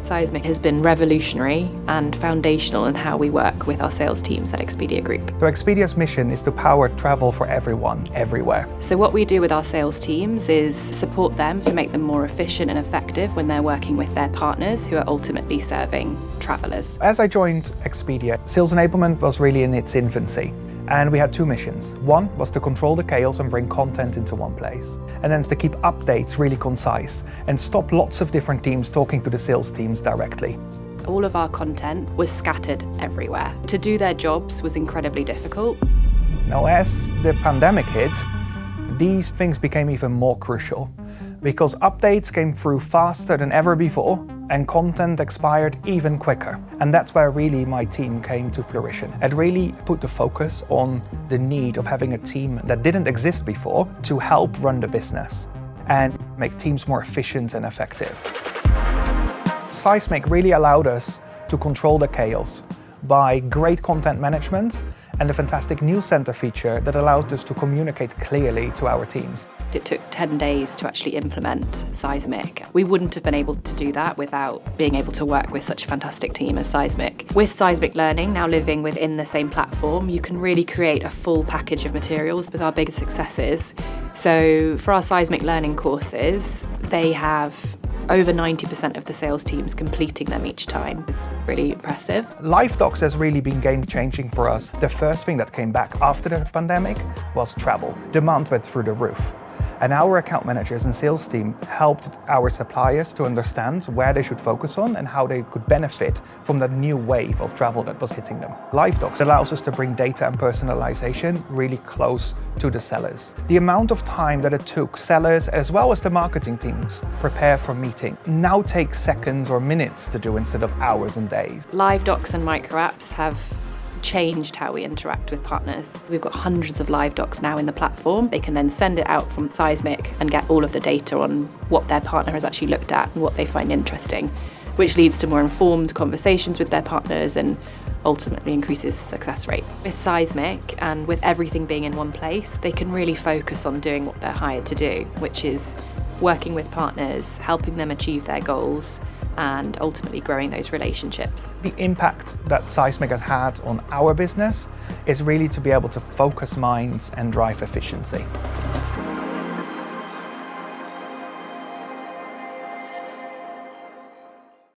Seismic has been revolutionary and foundational in how we work with our sales teams at Expedia Group. So Expedia's mission is to power travel for everyone, everywhere. So what we do with our sales teams is support them to make them more efficient and effective when they're working with their partners who are ultimately serving travellers. As I joined Expedia, sales enablement was really in its infancy. And we had two missions. One was to control the chaos and bring content into one place. And then to keep updates really concise and stop lots of different teams talking to the sales teams directly. All of our content was scattered everywhere. To do their jobs was incredibly difficult. Now, as the pandemic hit, these things became even more crucial because updates came through faster than ever before and content expired even quicker. And that's where really my team came to fruition. It really put the focus on the need of having a team that didn't exist before to help run the business and make teams more efficient and effective. Seismic really allowed us to control the chaos by great content management and the fantastic news center feature that allowed us to communicate clearly to our teams. It took 10 days to actually implement Seismic. We wouldn't have been able to do that without being able to work with such a fantastic team as Seismic. With Seismic Learning now living within the same platform, you can really create a full package of materials with our biggest successes. So for our Seismic Learning courses, they have over 90% of the sales teams completing them each time. It's really impressive. LiveDocs has really been game-changing for us. The first thing that came back after the pandemic was travel. Demand went through the roof. And our account managers and sales team helped our suppliers to understand where they should focus on and how they could benefit from that new wave of travel that was hitting them. LiveDocs allows us to bring data and personalization really close to the sellers. The amount of time that it took sellers as well as the marketing teams prepare for a meeting now takes seconds or minutes to do instead of hours and days. LiveDocs and microapps have changed how we interact with partners. We've got hundreds of LiveDocs now in the platform. They can then send it out from Seismic and get all of the data on what their partner has actually looked at and what they find interesting, which leads to more informed conversations with their partners and ultimately increases success rate. With Seismic and with everything being in one place, they can really focus on doing what they're hired to do, which is working with partners, helping them achieve their goals, and ultimately growing those relationships. The impact that Seismic has had on our business is really to be able to focus minds and drive efficiency.